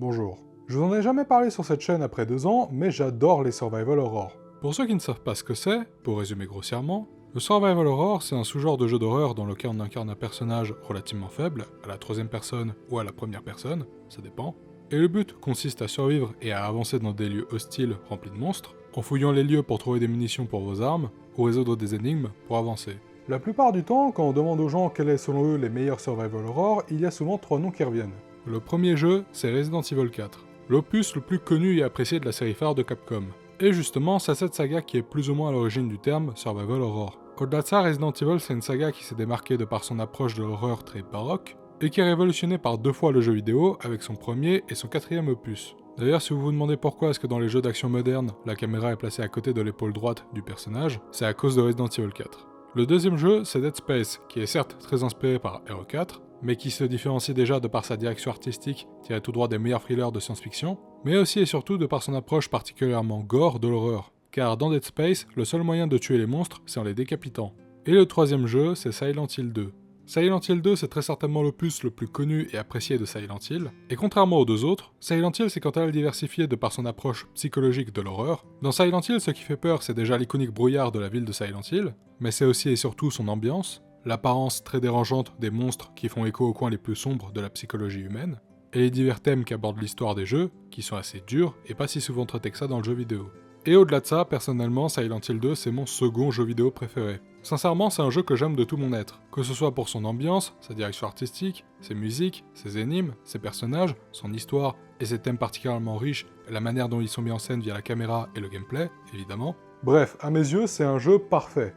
Bonjour. Je vous en ai jamais parlé sur cette chaîne après 2 ans, mais j'adore les Survival Horror. Pour ceux qui ne savent pas ce que c'est, pour résumer grossièrement, le Survival Horror c'est un sous-genre de jeu d'horreur dans lequel on incarne un personnage relativement faible, à la troisième personne ou à la première personne, ça dépend, et le but consiste à survivre et à avancer dans des lieux hostiles remplis de monstres, en fouillant les lieux pour trouver des munitions pour vos armes, ou résoudre des énigmes pour avancer. La plupart du temps, quand on demande aux gens quels sont selon eux les meilleurs Survival Horror, il y a souvent 3 noms qui reviennent. Le premier jeu, c'est Resident Evil 4, l'opus le plus connu et apprécié de la série phare de Capcom. Et justement, c'est cette saga qui est plus ou moins à l'origine du terme Survival Horror. Au-delà de ça, Resident Evil c'est une saga qui s'est démarquée de par son approche de l'horreur très baroque, et qui a révolutionné par 2 fois le jeu vidéo avec son premier et son quatrième opus. D'ailleurs, si vous vous demandez pourquoi est-ce que dans les jeux d'action modernes, la caméra est placée à côté de l'épaule droite du personnage, c'est à cause de Resident Evil 4. Le deuxième jeu, c'est Dead Space, qui est certes très inspiré par RE4, mais qui se différencie déjà de par sa direction artistique tirée tout droit des meilleurs thrillers de science-fiction, mais aussi et surtout de par son approche particulièrement gore de l'horreur. Car dans Dead Space, le seul moyen de tuer les monstres, c'est en les décapitant. Et le troisième jeu, c'est Silent Hill 2. Silent Hill 2, c'est très certainement l'opus le plus connu et apprécié de Silent Hill, et contrairement aux deux autres, Silent Hill s'est quant à elle diversifié de par son approche psychologique de l'horreur. Dans Silent Hill, ce qui fait peur, c'est déjà l'iconique brouillard de la ville de Silent Hill, mais c'est aussi et surtout son ambiance, l'apparence très dérangeante des monstres qui font écho aux coins les plus sombres de la psychologie humaine, et les divers thèmes qu'aborde l'histoire des jeux, qui sont assez durs et pas si souvent traités que ça dans le jeu vidéo. Et au-delà de ça, personnellement, Silent Hill 2 c'est mon second jeu vidéo préféré. Sincèrement, c'est un jeu que j'aime de tout mon être, que ce soit pour son ambiance, sa direction artistique, ses musiques, ses énigmes, ses personnages, son histoire et ses thèmes particulièrement riches, et la manière dont ils sont mis en scène via la caméra et le gameplay, évidemment. Bref, à mes yeux, c'est un jeu parfait.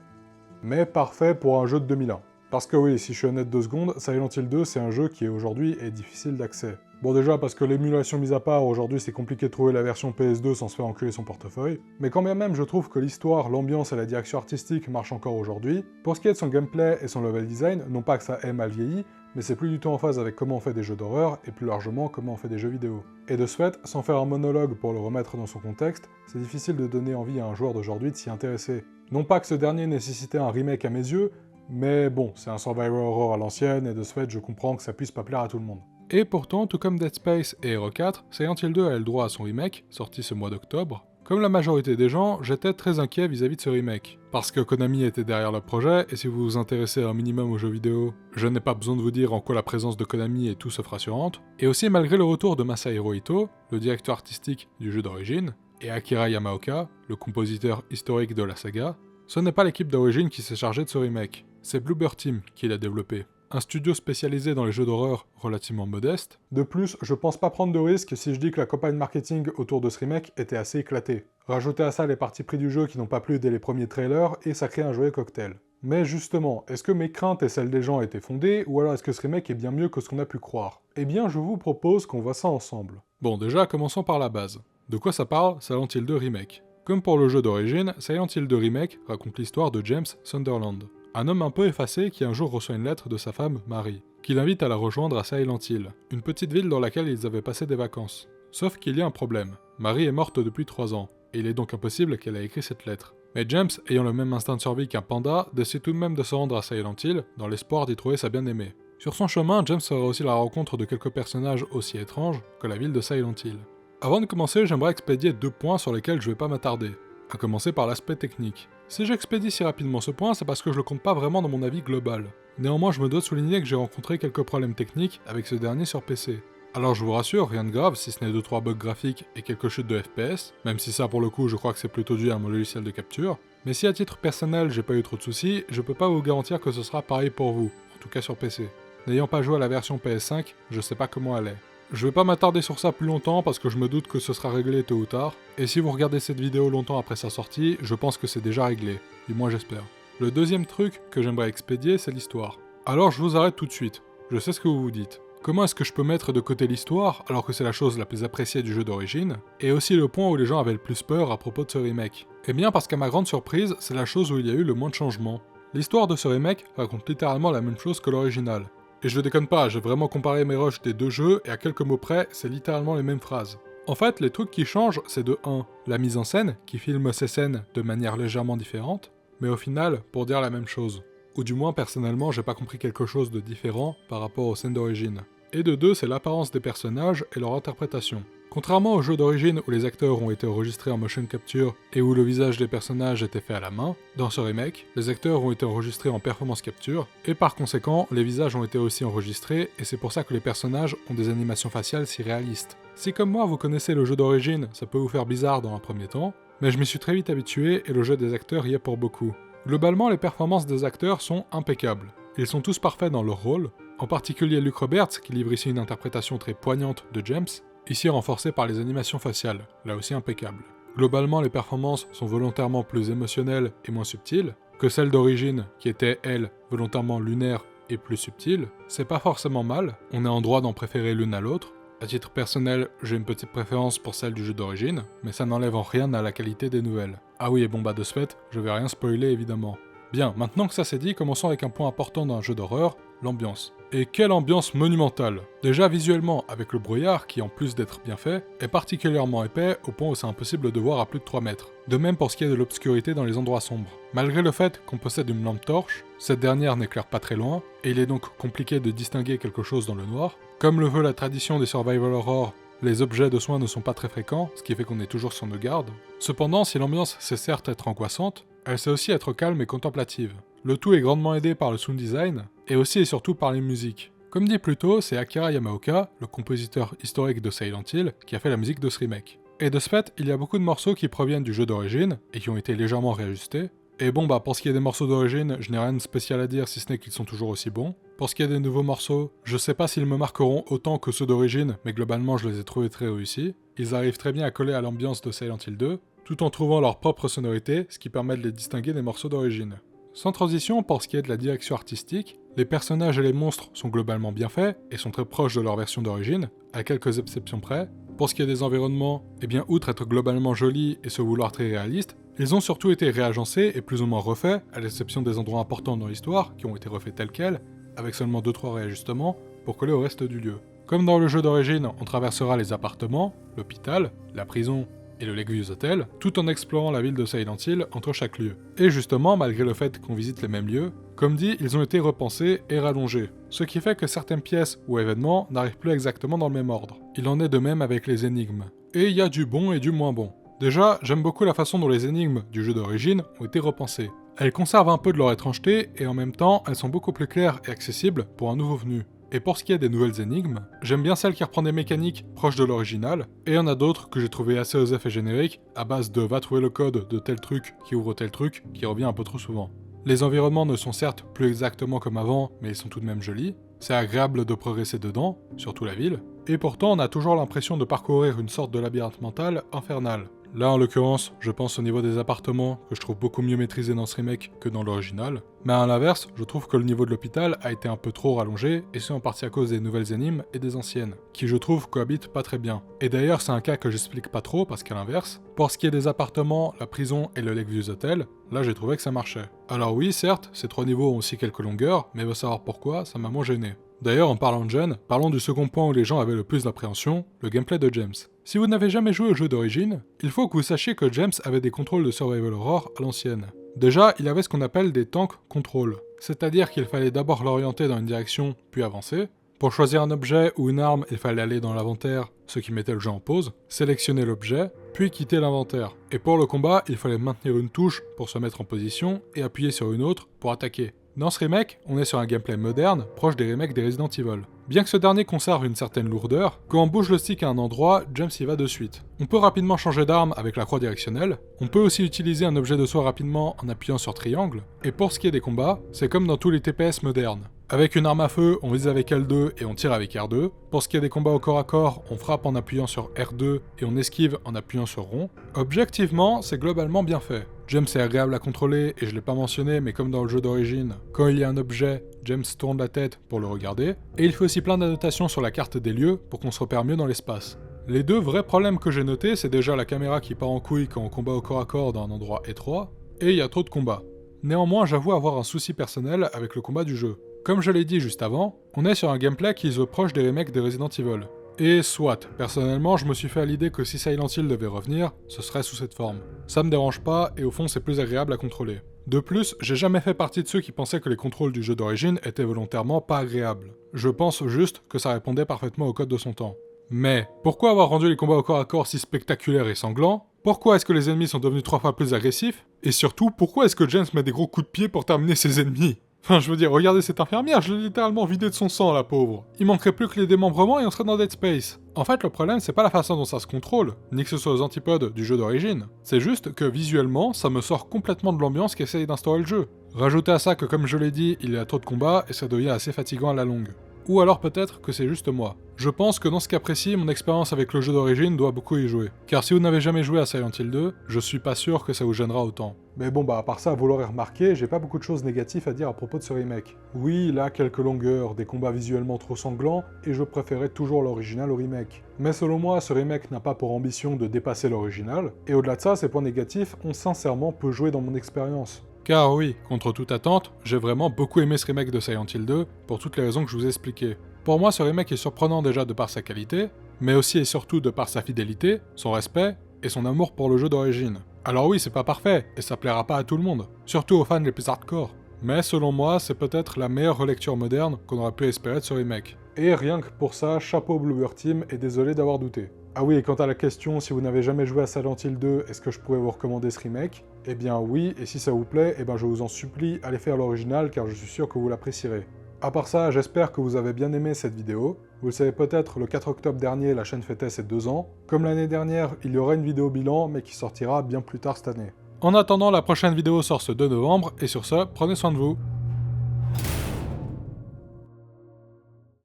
Mais parfait pour un jeu de 2001. Parce que oui, si je suis honnête 2 secondes, Silent Hill 2 c'est un jeu qui aujourd'hui est difficile d'accès. Bon déjà parce que l'émulation mise à part, aujourd'hui c'est compliqué de trouver la version PS2 sans se faire enculer son portefeuille, mais quand bien même je trouve que l'histoire, l'ambiance et la direction artistique marchent encore aujourd'hui. Pour ce qui est de son gameplay et son level design, non pas que ça ait mal vieilli, mais c'est plus du tout en phase avec comment on fait des jeux d'horreur, et plus largement comment on fait des jeux vidéo. Et de ce fait, sans faire un monologue pour le remettre dans son contexte, c'est difficile de donner envie à un joueur d'aujourd'hui de s'y intéresser. Non pas que ce dernier nécessitait un remake à mes yeux, mais bon, c'est un survival horror à l'ancienne, et de ce fait je comprends que ça puisse pas plaire à tout le monde. Et pourtant, tout comme Dead Space et RE4, Silent Hill 2 a eu le droit à son remake, sorti ce mois d'octobre. Comme la majorité des gens, j'étais très inquiet vis-à-vis de ce remake, parce que Konami était derrière le projet, et si vous vous intéressez un minimum aux jeux vidéo, je n'ai pas besoin de vous dire en quoi la présence de Konami est tout sauf rassurante, et aussi malgré le retour de Masahiro Ito, le directeur artistique du jeu d'origine, et Akira Yamaoka, le compositeur historique de la saga, ce n'est pas l'équipe d'origine qui s'est chargée de ce remake, c'est Bloober Team qui l'a développé. Un studio spécialisé dans les jeux d'horreur relativement modeste. De plus, je pense pas prendre de risque si je dis que la campagne marketing autour de ce remake était assez éclatée. Rajoutez à ça les parties pris du jeu qui n'ont pas plu dès les premiers trailers, et ça crée un joyeux cocktail. Mais justement, est-ce que mes craintes et celles des gens étaient fondées, ou alors est-ce que ce remake est bien mieux que ce qu'on a pu croire? Eh bien, je vous propose qu'on voit ça ensemble. Bon, déjà, commençons par la base. De quoi ça parle, Silent Hill 2 Remake? Comme pour le jeu d'origine, Silent Hill 2 Remake raconte l'histoire de James Sunderland, un homme un peu effacé qui un jour reçoit une lettre de sa femme, Mary, qui l'invite à la rejoindre à Silent Hill, une petite ville dans laquelle ils avaient passé des vacances. Sauf qu'il y a un problème. Mary est morte depuis 3 ans, et il est donc impossible qu'elle ait écrit cette lettre. Mais James, ayant le même instinct de survie qu'un panda, décide tout de même de se rendre à Silent Hill, dans l'espoir d'y trouver sa bien-aimée. Sur son chemin, James fera aussi la rencontre de quelques personnages aussi étranges que la ville de Silent Hill. Avant de commencer, j'aimerais expédier 2 points sur lesquels je vais pas m'attarder. À commencer par l'aspect technique. Si j'expédie si rapidement ce point, c'est parce que je le compte pas vraiment dans mon avis global. Néanmoins, je me dois de souligner que j'ai rencontré quelques problèmes techniques avec ce dernier sur PC. Alors je vous rassure, rien de grave si ce n'est 2-3 bugs graphiques et quelques chutes de FPS, même si ça pour le coup je crois que c'est plutôt dû à mon logiciel de capture. Mais si à titre personnel j'ai pas eu trop de soucis, je peux pas vous garantir que ce sera pareil pour vous, en tout cas sur PC. N'ayant pas joué à la version PS5, je sais pas comment elle est. Je vais pas m'attarder sur ça plus longtemps parce que je me doute que ce sera réglé tôt ou tard, et si vous regardez cette vidéo longtemps après sa sortie, je pense que c'est déjà réglé, du moins j'espère. Le deuxième truc que j'aimerais expédier, c'est l'histoire. Alors je vous arrête tout de suite, je sais ce que vous vous dites. Comment est-ce que je peux mettre de côté l'histoire alors que c'est la chose la plus appréciée du jeu d'origine, et aussi le point où les gens avaient le plus peur à propos de ce remake? Eh bien parce qu'à ma grande surprise, c'est la chose où il y a eu le moins de changements. L'histoire de ce remake raconte littéralement la même chose que l'original. Et je déconne pas, j'ai vraiment comparé mes rushs des 2 jeux, et à quelques mots près, c'est littéralement les mêmes phrases. En fait, les trucs qui changent, c'est de 1. La mise en scène, qui filme ces scènes de manière légèrement différente, mais au final, pour dire la même chose. Ou du moins, personnellement, j'ai pas compris quelque chose de différent par rapport aux scènes d'origine. et de 2 c'est l'apparence des personnages et leur interprétation. Contrairement au jeu d'origine où les acteurs ont été enregistrés en motion capture et où le visage des personnages était fait à la main, dans ce remake, les acteurs ont été enregistrés en performance capture, et par conséquent, les visages ont été aussi enregistrés, et c'est pour ça que les personnages ont des animations faciales si réalistes. Si comme moi vous connaissez le jeu d'origine, ça peut vous faire bizarre dans un premier temps, mais je m'y suis très vite habitué et le jeu des acteurs y est pour beaucoup. Globalement, les performances des acteurs sont impeccables. Ils sont tous parfaits dans leur rôle, en particulier Luke Roberts qui livre ici une interprétation très poignante de James, ici renforcée par les animations faciales, là aussi impeccables. Globalement, les performances sont volontairement plus émotionnelles et moins subtiles que celles d'origine qui étaient, elles, volontairement lunaires et plus subtiles. C'est pas forcément mal, on est en droit d'en préférer l'une à l'autre. À titre personnel, j'ai une petite préférence pour celle du jeu d'origine, mais ça n'enlève en rien à la qualité des nouvelles. Ah oui, et bon bah de ce fait, je vais rien spoiler évidemment. Bien, maintenant que ça c'est dit, commençons avec un point important d'un jeu d'horreur, l'ambiance. Et quelle ambiance monumentale! Déjà visuellement, avec le brouillard qui, en plus d'être bien fait, est particulièrement épais au point où c'est impossible de voir à plus de 3 mètres. De même pour ce qui est de l'obscurité dans les endroits sombres. Malgré le fait qu'on possède une lampe torche, cette dernière n'éclaire pas très loin, et il est donc compliqué de distinguer quelque chose dans le noir. Comme le veut la tradition des survival horror, les objets de soins ne sont pas très fréquents, ce qui fait qu'on est toujours sur nos gardes. Cependant, si l'ambiance sait certes être angoissante, elle sait aussi être calme et contemplative. Le tout est grandement aidé par le sound design, et aussi et surtout par les musiques. Comme dit plus tôt, c'est Akira Yamaoka, le compositeur historique de Silent Hill, qui a fait la musique de ce remake. Et de ce fait, il y a beaucoup de morceaux qui proviennent du jeu d'origine, et qui ont été légèrement réajustés. Et bon bah pour ce qui est des morceaux d'origine, je n'ai rien de spécial à dire si ce n'est qu'ils sont toujours aussi bons. Pour ce qui est des nouveaux morceaux, je sais pas s'ils me marqueront autant que ceux d'origine, mais globalement je les ai trouvés très réussis. Ils arrivent très bien à coller à l'ambiance de Silent Hill 2, tout en trouvant leur propre sonorité, ce qui permet de les distinguer des morceaux d'origine. Sans transition, pour ce qui est de la direction artistique, les personnages et les monstres sont globalement bien faits et sont très proches de leur version d'origine, à quelques exceptions près. Pour ce qui est des environnements, eh bien outre être globalement jolis et se vouloir très réalistes, ils ont surtout été réagencés et plus ou moins refaits, à l'exception des endroits importants dans l'histoire, qui ont été refaits tels quels, avec seulement 2-3 réajustements, pour coller au reste du lieu. Comme dans le jeu d'origine, on traversera les appartements, l'hôpital, la prison et le Lakeview Hotel, tout en explorant la ville de Silent Hill entre chaque lieu. Et justement, malgré le fait qu'on visite les mêmes lieux, comme dit, ils ont été repensés et rallongés, ce qui fait que certaines pièces ou événements n'arrivent plus exactement dans le même ordre. Il en est de même avec les énigmes. Et il y a du bon et du moins bon. Déjà, j'aime beaucoup la façon dont les énigmes du jeu d'origine ont été repensées. Elles conservent un peu de leur étrangeté et en même temps, elles sont beaucoup plus claires et accessibles pour un nouveau venu. Et pour ce qui est des nouvelles énigmes, j'aime bien celle qui reprend des mécaniques proches de l'original, et il y en a d'autres que j'ai trouvé assez osées et génériques, à base de va trouver le code de tel truc qui ouvre tel truc, qui revient un peu trop souvent. Les environnements ne sont certes plus exactement comme avant, mais ils sont tout de même jolis, c'est agréable de progresser dedans, surtout la ville, et pourtant on a toujours l'impression de parcourir une sorte de labyrinthe mental infernal. Là, en l'occurrence, je pense au niveau des appartements, que je trouve beaucoup mieux maîtrisé dans ce remake que dans l'original. Mais à l'inverse, je trouve que le niveau de l'hôpital a été un peu trop rallongé, et c'est en partie à cause des nouvelles énigmes et des anciennes, qui je trouve cohabitent pas très bien. Et d'ailleurs, c'est un cas que j'explique pas trop, parce qu'à l'inverse, pour ce qui est des appartements, la prison et le Lakeview Hotel, là j'ai trouvé que ça marchait. Alors oui, certes, ces 3 niveaux ont aussi quelques longueurs, mais va savoir pourquoi, ça m'a moins gêné. D'ailleurs, en parlant de gêne, parlons du second point où les gens avaient le plus d'appréhension, le gameplay de James. Si vous n'avez jamais joué au jeu d'origine, il faut que vous sachiez que James avait des contrôles de survival horror à l'ancienne. Déjà, il avait ce qu'on appelle des tank control, c'est-à-dire qu'il fallait d'abord l'orienter dans une direction, puis avancer. Pour choisir un objet ou une arme, il fallait aller dans l'inventaire, ce qui mettait le jeu en pause, sélectionner l'objet, puis quitter l'inventaire. Et pour le combat, il fallait maintenir une touche pour se mettre en position et appuyer sur une autre pour attaquer. Dans ce remake, on est sur un gameplay moderne, proche des remakes des Resident Evil. Bien que ce dernier conserve une certaine lourdeur, quand on bouge le stick à un endroit, James y va de suite. On peut rapidement changer d'arme avec la croix directionnelle, on peut aussi utiliser un objet de soin rapidement en appuyant sur triangle, et pour ce qui est des combats, c'est comme dans tous les TPS modernes. Avec une arme à feu, on vise avec L2 et on tire avec R2. Pour ce qui est des combats au corps à corps, on frappe en appuyant sur R2 et on esquive en appuyant sur rond. Objectivement, c'est globalement bien fait. James est agréable à contrôler et je l'ai pas mentionné, mais comme dans le jeu d'origine, quand il y a un objet, James tourne la tête pour le regarder, et il fait aussi plein d'annotations sur la carte des lieux pour qu'on se repère mieux dans l'espace. Les 2 vrais problèmes que j'ai notés, c'est déjà la caméra qui part en couille quand on combat au corps à corps dans un endroit étroit, et il y a trop de combats. Néanmoins, j'avoue avoir un souci personnel avec le combat du jeu. Comme je l'ai dit juste avant, on est sur un gameplay qui se proche des remakes des Resident Evil. Et soit, personnellement je me suis fait à l'idée que si Silent Hill devait revenir, ce serait sous cette forme. Ça me dérange pas et au fond c'est plus agréable à contrôler. De plus, j'ai jamais fait partie de ceux qui pensaient que les contrôles du jeu d'origine étaient volontairement pas agréables. Je pense juste que ça répondait parfaitement au code de son temps. Mais, pourquoi avoir rendu les combats au corps à corps si spectaculaires et sanglants? Pourquoi est-ce que les ennemis sont devenus 3 fois plus agressifs? Et surtout, pourquoi est-ce que James met des gros coups de pied pour terminer ses ennemis? Enfin, je veux dire, regardez cette infirmière, je l'ai littéralement vidée de son sang, la pauvre. Il manquerait plus que les démembrements et on serait dans Dead Space. En fait, le problème, c'est pas la façon dont ça se contrôle, ni que ce soit aux antipodes du jeu d'origine. C'est juste que visuellement, ça me sort complètement de l'ambiance qu'essaye d'instaurer le jeu. Rajoutez à ça que, comme je l'ai dit, il y a trop de combats et ça devient assez fatigant à la longue. Ou alors peut-être que c'est juste moi. Je pense que dans ce cas précis, mon expérience avec le jeu d'origine doit beaucoup y jouer. Car si vous n'avez jamais joué à Silent Hill 2, je suis pas sûr que ça vous gênera autant. Mais bon à part ça, vous l'aurez remarqué, j'ai pas beaucoup de choses négatives à dire à propos de ce remake. Oui, il a quelques longueurs, des combats visuellement trop sanglants, et je préférais toujours l'original au remake. Mais selon moi, ce remake n'a pas pour ambition de dépasser l'original, et au-delà de ça, ces points négatifs ont sincèrement peu joué dans mon expérience. Car oui, contre toute attente, j'ai vraiment beaucoup aimé ce remake de Silent Hill 2, pour toutes les raisons que je vous ai expliquées. Pour moi, ce remake est surprenant déjà de par sa qualité, mais aussi et surtout de par sa fidélité, son respect, et son amour pour le jeu d'origine. Alors oui, c'est pas parfait, et ça plaira pas à tout le monde, surtout aux fans les plus hardcore. Mais selon moi, c'est peut-être la meilleure relecture moderne qu'on aurait pu espérer de ce remake. Et rien que pour ça, chapeau Bluebird Team, et désolé d'avoir douté. Ah oui, et quant à la question, si vous n'avez jamais joué à Silent Hill 2, est-ce que je pourrais vous recommander ce remake? Eh bien oui, et si ça vous plaît, je vous en supplie, allez faire l'original car je suis sûr que vous l'apprécierez. À part ça, j'espère que vous avez bien aimé cette vidéo. Vous le savez peut-être, le 4 octobre dernier, la chaîne fêtait ses 2 ans. Comme l'année dernière, il y aura une vidéo bilan, mais qui sortira bien plus tard cette année. En attendant, la prochaine vidéo sort ce 2 novembre, et sur ce, prenez soin de vous.